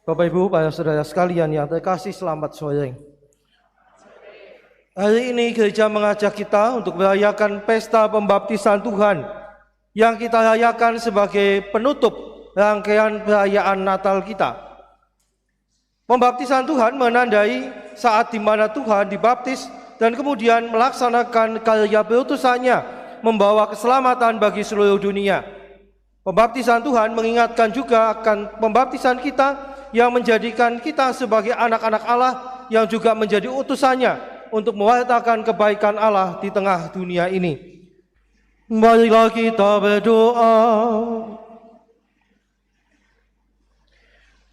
Bapak Ibu, para saudara sekalian yang terkasih, selamat sore. Hari ini gereja mengajak kita untuk merayakan pesta pembaptisan Tuhan yang kita rayakan sebagai penutup rangkaian perayaan Natal kita. Pembaptisan Tuhan menandai saat di mana Tuhan dibaptis dan kemudian melaksanakan karya perutusannya membawa keselamatan bagi seluruh dunia. Pembaptisan Tuhan mengingatkan juga akan pembaptisan kita yang menjadikan kita sebagai anak-anak Allah yang juga menjadi utusannya untuk mewartakan kebaikan Allah di tengah dunia ini. Marilah kita berdoa.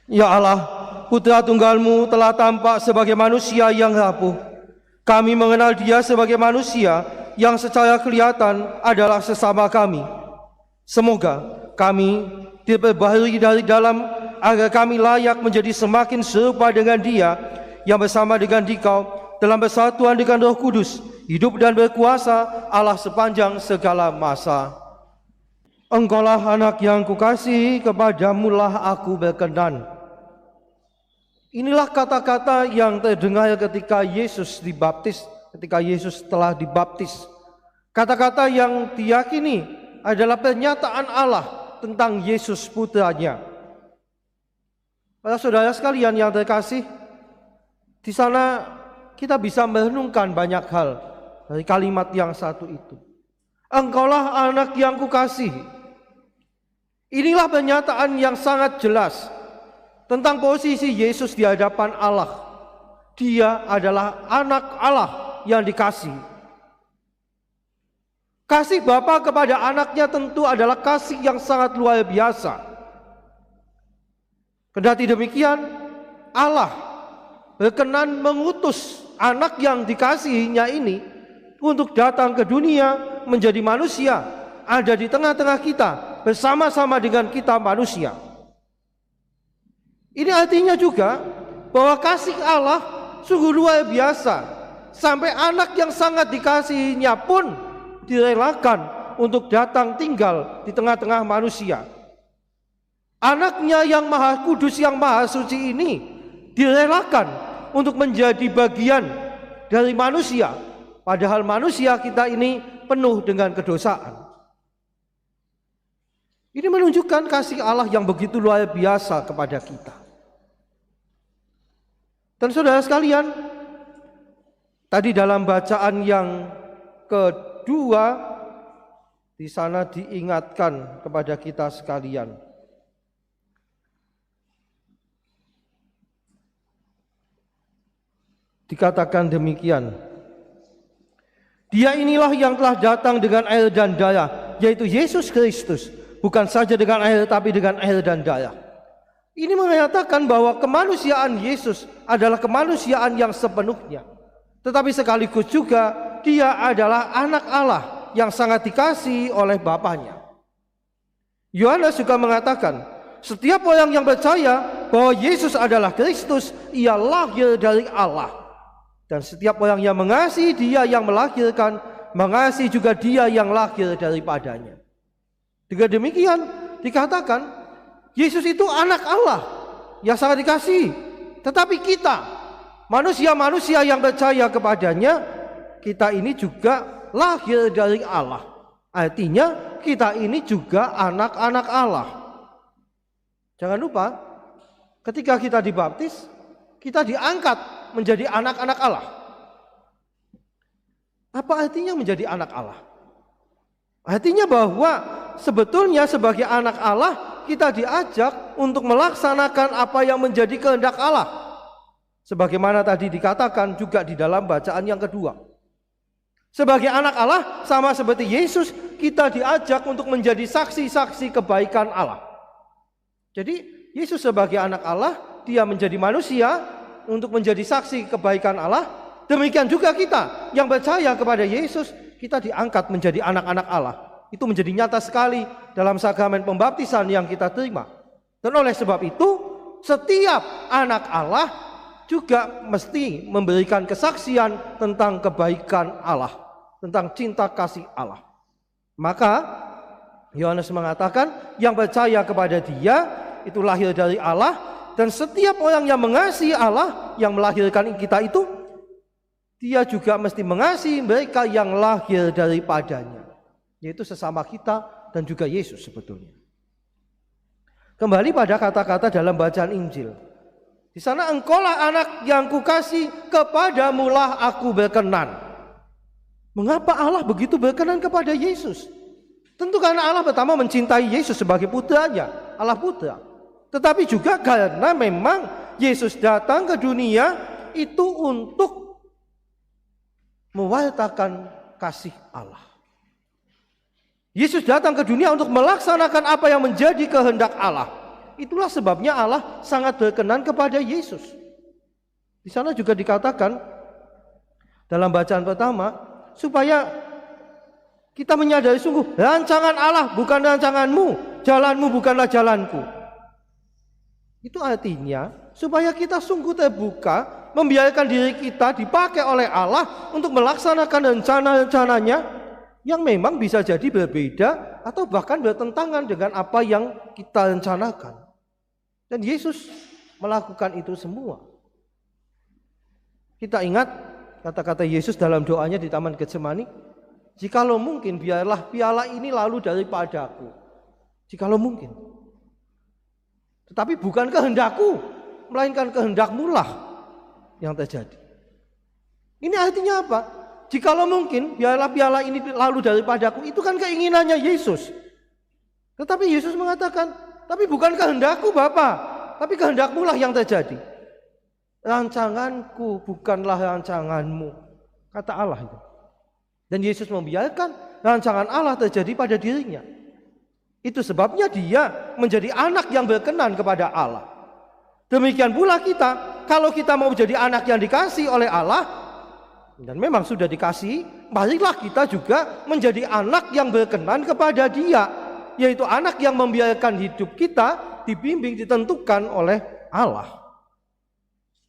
Ya Allah, Putra Tunggal-Mu telah tampak sebagai manusia yang rapuh. Kami mengenal Dia sebagai manusia yang secara kelihatan adalah sesama kami. Semoga kami diperbaharui dari dalam agar kami layak menjadi semakin serupa dengan Dia yang bersama dengan Dikau dalam persatuan dengan Roh Kudus, hidup dan berkuasa Allah sepanjang segala masa. Engkaulah anak yang kukasihi, kepadamu-lah aku berkenan. Inilah kata-kata yang terdengar ketika Yesus dibaptis, ketika Yesus telah dibaptis. Kata-kata yang diyakini adalah pernyataan Allah tentang Yesus putranya. Para saudara sekalian yang terkasih, di sana kita bisa merenungkan banyak hal dari kalimat yang satu itu. Engkaulah anak yang kukasihi. Inilah pernyataan yang sangat jelas tentang posisi Yesus di hadapan Allah. Dia adalah anak Allah yang dikasihi. Kasih Bapa kepada anaknya tentu adalah kasih yang sangat luar biasa. Kendati demikian, Allah berkenan mengutus anak yang dikasihinya ini untuk datang ke dunia menjadi manusia, ada di tengah-tengah kita, bersama-sama dengan kita manusia. Ini artinya juga bahwa kasih Allah sungguh luar biasa, sampai anak yang sangat dikasihinya pun direlakan untuk datang tinggal di tengah-tengah manusia. Anaknya yang maha kudus, yang maha suci ini direlakan untuk menjadi bagian dari manusia, padahal manusia kita ini penuh dengan kedosaan. Ini menunjukkan kasih Allah yang begitu luar biasa kepada kita. Dan saudara sekalian, tadi dalam bacaan yang kedua, di sana diingatkan kepada kita sekalian. Dikatakan demikian, Dia inilah yang telah datang dengan air dan darah, yaitu Yesus Kristus, bukan saja dengan air tapi dengan air dan darah. Ini mengatakan bahwa kemanusiaan Yesus adalah kemanusiaan yang sepenuhnya, tetapi sekaligus juga Dia adalah anak Allah yang sangat dikasihi oleh Bapanya. Yohanes juga mengatakan, setiap orang yang percaya bahwa Yesus adalah Kristus, ia lahir dari Allah. Dan setiap orang yang mengasihi Dia yang melahirkan, mengasihi juga Dia yang lahir daripadanya. Dengan demikian dikatakan Yesus itu anak Allah yang sangat dikasihi. Tetapi kita, manusia-manusia yang percaya kepadanya, kita ini juga lahir dari Allah. Artinya kita ini juga anak-anak Allah. Jangan lupa, ketika kita dibaptis, kita diangkat menjadi anak-anak Allah. Apa artinya menjadi anak Allah? Artinya bahwa sebetulnya sebagai anak Allah, kita diajak untuk melaksanakan apa yang menjadi kehendak Allah. Sebagaimana tadi dikatakan juga di dalam bacaan yang kedua. Sebagai anak Allah, sama seperti Yesus, kita diajak untuk menjadi saksi-saksi kebaikan Allah. Jadi Yesus sebagai anak Allah, Dia menjadi manusia untuk menjadi saksi kebaikan Allah. Demikian juga kita yang percaya kepada Yesus, kita diangkat menjadi anak-anak Allah. Itu menjadi nyata sekali dalam sakramen pembaptisan yang kita terima. Dan oleh sebab itu, setiap anak Allah juga mesti memberikan kesaksian tentang kebaikan Allah, tentang cinta kasih Allah. Maka Yohanes mengatakan yang percaya kepada Dia itu lahir dari Allah, Dan setiap orang yang mengasihi Allah yang melahirkan kita itu, dia juga mesti mengasihi mereka yang lahir daripadanya, yaitu sesama kita dan juga Yesus sebetulnya. Kembali pada kata-kata dalam bacaan Injil. Di sana, engkaulah anak yang kukasih, kepadamulah aku berkenan. Mengapa Allah begitu berkenan kepada Yesus? Tentu karena Allah pertama mencintai Yesus sebagai putranya, Allah putra. Tetapi juga karena memang Yesus datang ke dunia itu untuk mewartakan kasih Allah. Yesus datang ke dunia untuk melaksanakan apa yang menjadi kehendak Allah. Itulah sebabnya Allah sangat berkenan kepada Yesus. Di sana juga dikatakan dalam bacaan pertama, supaya kita menyadari sungguh rancangan Allah bukan rancanganmu, jalanmu bukanlah jalanku. Itu artinya supaya kita sungguh terbuka, membiarkan diri kita dipakai oleh Allah untuk melaksanakan rencana-rencananya yang memang bisa jadi berbeda atau bahkan bertentangan dengan apa yang kita rencanakan. Dan Yesus melakukan itu semua. Kita ingat kata-kata Yesus dalam doanya di Taman Getsemani, jikalau mungkin biarlah piala ini lalu daripadaku. Jikalau mungkin. Tetapi bukan kehendakku, melainkan kehendakmu lah yang terjadi. Ini artinya apa? Jikalau mungkin biarlah piala ini lalu daripadaku, itu kan keinginannya Yesus. Tetapi Yesus mengatakan, tapi bukan kehendakku Bapa, tapi kehendakmu lah yang terjadi. Rancanganku bukanlah rancanganmu, kata Allah itu. Dan Yesus membiarkan rancangan Allah terjadi pada dirinya. Itu sebabnya dia menjadi anak yang berkenan kepada Allah. Demikian pula kita, kalau kita mau menjadi anak yang dikasihi oleh Allah, dan memang sudah dikasihi, marilah kita juga menjadi anak yang berkenan kepada Dia, yaitu anak yang membiarkan hidup kita dibimbing, ditentukan oleh Allah.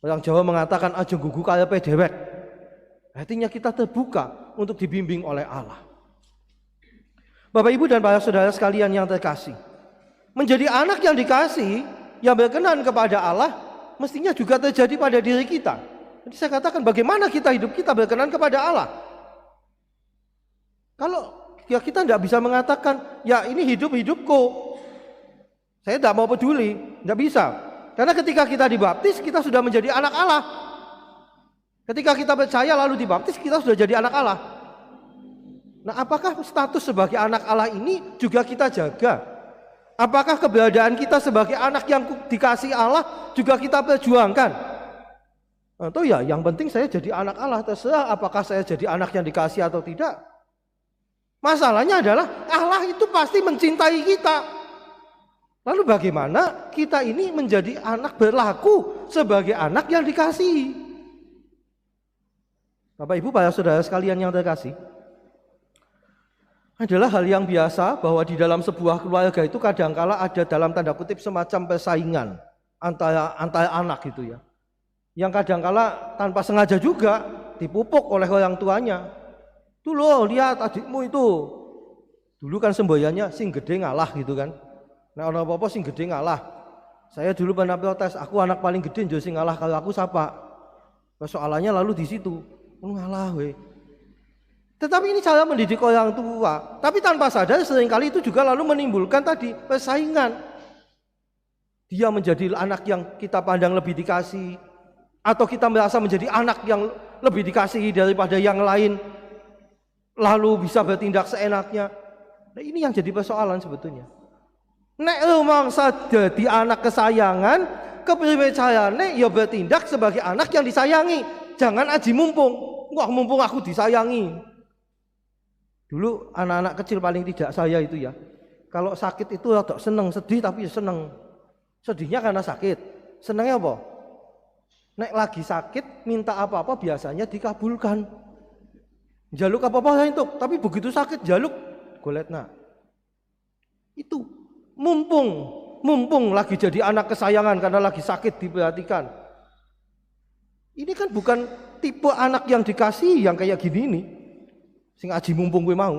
Orang Jawa mengatakan aja gugu karepe dhewek. Artinya kita terbuka untuk dibimbing oleh Allah. Bapak Ibu dan para saudara sekalian yang terkasih, menjadi anak yang dikasihi, yang berkenan kepada Allah, mestinya juga terjadi pada diri kita. Jadi saya katakan bagaimana kita hidup kita berkenan kepada Allah. Kalau ya kita tidak bisa mengatakan, ya ini hidupku, saya tidak mau peduli, tidak bisa. Karena ketika kita dibaptis, kita sudah menjadi anak Allah. Ketika kita percaya lalu dibaptis, kita sudah jadi anak Allah. Nah, apakah status sebagai anak Allah ini juga kita jaga? Apakah keberadaan kita sebagai anak yang dikasihi Allah juga kita perjuangkan? Atau ya yang penting saya jadi anak Allah, terserah apakah saya jadi anak yang dikasihi atau tidak. Masalahnya adalah Allah itu pasti mencintai kita. Lalu bagaimana kita ini menjadi anak berlaku sebagai anak yang dikasihi? Bapak Ibu, para saudara sekalian yang terkasih, adalah hal yang biasa bahwa di dalam sebuah keluarga itu kadangkala ada dalam tanda kutip semacam persaingan antara anak gitu ya. Yang kadangkala tanpa sengaja juga dipupuk oleh orang tuanya. Tuh loh, lihat adikmu itu. Dulu kan semboyannya sing gede ngalah gitu kan. Nah orang apa-apa sing gede ngalah. Saya dulu pernah protes, aku anak paling gede njo sing ngalah, kalau aku siapa? Persoalannya lalu di situ. Ngalah weh. Tetapi ini cara mendidik orang tua. Tapi tanpa sadar seringkali itu juga lalu menimbulkan tadi persaingan. Dia menjadi anak yang kita pandang lebih dikasihi, atau kita merasa menjadi anak yang lebih dikasihi daripada yang lain, lalu bisa bertindak seenaknya. Nah, ini yang jadi persoalan sebetulnya. Nek rumangsa dadi anak kesayangan, kepriwe carane ya bertindak sebagai anak yang disayangi. Jangan aji mumpung. Wah, mumpung aku disayangi. Dulu anak-anak kecil paling tidak saya itu ya, kalau sakit itu rada seneng, sedih tapi seneng. Sedihnya karena sakit, senengnya apa? Nek lagi sakit minta apa-apa biasanya dikabulkan. Jaluk apa-apa itu, tapi begitu sakit jaluk goletna. Itu mumpung lagi jadi anak kesayangan karena lagi sakit diperhatikan. Ini kan bukan tipe anak yang dikasih yang kayak gini nih. Sing aji mumpung gue mau.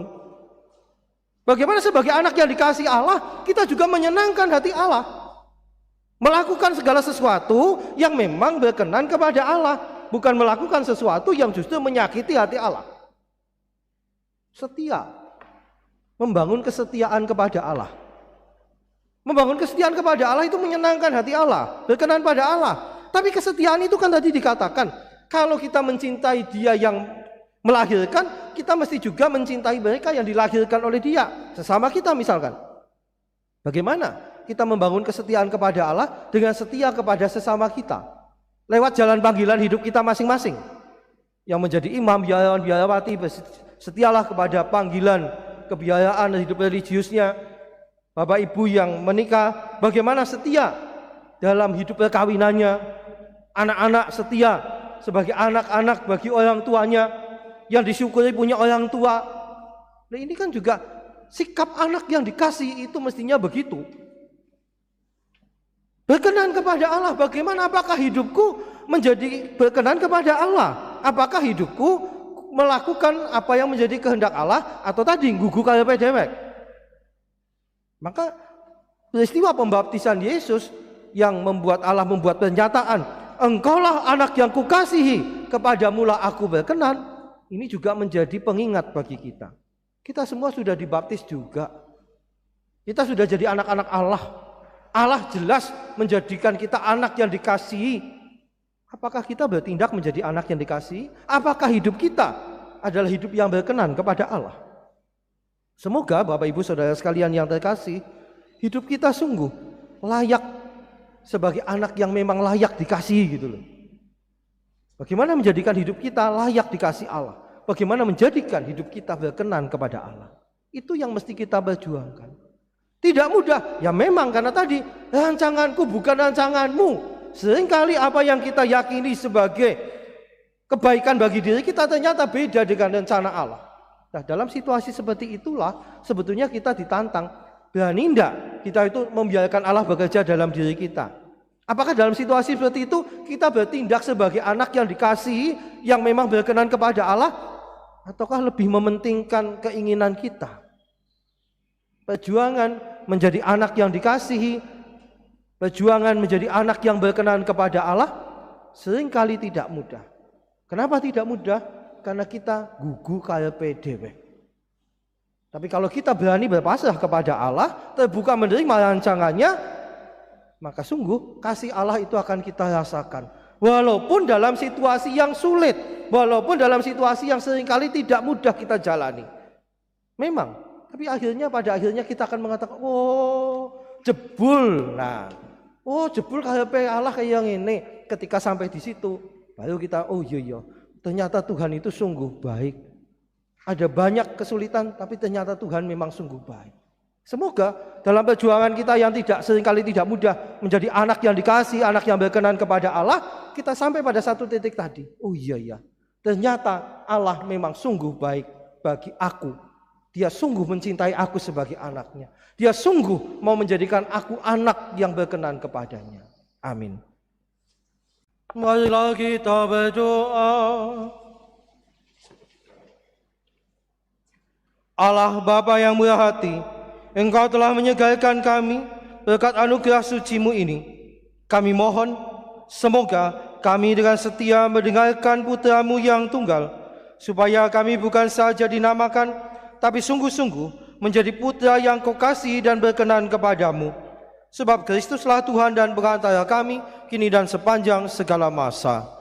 Bagaimana sebagai anak yang dikasih Allah, kita juga menyenangkan hati Allah. Melakukan segala sesuatu yang memang berkenan kepada Allah, bukan melakukan sesuatu yang justru menyakiti hati Allah. Setia, membangun kesetiaan kepada Allah. Membangun kesetiaan kepada Allah itu menyenangkan hati Allah, berkenan pada Allah. Tapi kesetiaan itu kan tadi dikatakan, kalau kita mencintai Dia yang melahirkan, kita mesti juga mencintai mereka yang dilahirkan oleh Dia, sesama kita misalkan. Bagaimana kita membangun kesetiaan kepada Allah dengan setia kepada sesama kita? Lewat jalan panggilan hidup kita masing-masing. Yang menjadi imam, biarawan, biarawati, setialah kepada panggilan kebiayaan hidup religiusnya. Bapak ibu yang menikah, bagaimana setia dalam hidup perkawinannya. Anak-anak setia sebagai anak-anak bagi orang tuanya, yang disyukuri punya orang tua. Nah, ini kan juga sikap anak yang dikasih itu mestinya begitu. Berkenan kepada Allah. Bagaimana? Apakah hidupku menjadi berkenan kepada Allah? Apakah hidupku melakukan apa yang menjadi kehendak Allah, atau tadi gugu karepe dewek? Maka peristiwa pembaptisan Yesus yang membuat Allah membuat pernyataan, engkaulah anak yang kukasihi, kepadamulah aku berkenan. Ini juga menjadi pengingat bagi kita. Kita semua sudah dibaptis juga. Kita sudah jadi anak-anak Allah. Allah jelas menjadikan kita anak yang dikasihi. Apakah kita bertindak menjadi anak yang dikasihi? Apakah hidup kita adalah hidup yang berkenan kepada Allah? Semoga Bapak Ibu Saudara sekalian yang terkasih, hidup kita sungguh layak sebagai anak yang memang layak dikasihi gitu loh. Bagaimana menjadikan hidup kita layak dikasih Allah? Bagaimana menjadikan hidup kita berkenan kepada Allah? Itu yang mesti kita perjuangkan. Tidak mudah, ya memang karena tadi rancanganku bukan rancanganmu. Seringkali apa yang kita yakini sebagai kebaikan bagi diri kita ternyata beda dengan rencana Allah. Nah, dalam situasi seperti itulah sebetulnya kita ditantang. Berani enggak kita itu membiarkan Allah bekerja dalam diri kita? Apakah dalam situasi seperti itu kita bertindak sebagai anak yang dikasihi, yang memang berkenan kepada Allah, ataukah lebih mementingkan keinginan kita? Perjuangan menjadi anak yang dikasihi, perjuangan menjadi anak yang berkenan kepada Allah seringkali tidak mudah. Kenapa tidak mudah? Karena kita gugu karepe dhewe. Tapi kalau kita berani berpasrah kepada Allah, terbuka menerima rancangannya, maka sungguh kasih Allah itu akan kita rasakan. Walaupun dalam situasi yang sulit, walaupun dalam situasi yang seringkali tidak mudah kita jalani. Memang, tapi pada akhirnya kita akan mengatakan, oh jebul. Nah, oh jebul karepe Allah kayak yang ini. Ketika sampai di situ, baru kita, oh iya, ternyata Tuhan itu sungguh baik. Ada banyak kesulitan, tapi ternyata Tuhan memang sungguh baik. Semoga dalam perjuangan kita yang seringkali tidak mudah menjadi anak yang dikasih, anak yang berkenan kepada Allah, kita sampai pada satu titik tadi. Oh iya, ternyata Allah memang sungguh baik bagi aku. Dia sungguh mencintai aku sebagai anaknya. Dia sungguh mau menjadikan aku anak yang berkenan kepadanya. Amin. Marilah kita berdoa. Allah Bapa yang murah hati, Engkau telah menyegarkan kami berkat anugerah suci-Mu ini. Kami mohon, semoga kami dengan setia mendengarkan Putra-Mu yang tunggal, supaya kami bukan saja dinamakan, tapi sungguh-sungguh menjadi putra yang Kau kasihi dan berkenan kepadamu. Sebab Kristuslah Tuhan dan perantara kami, kini dan sepanjang segala masa.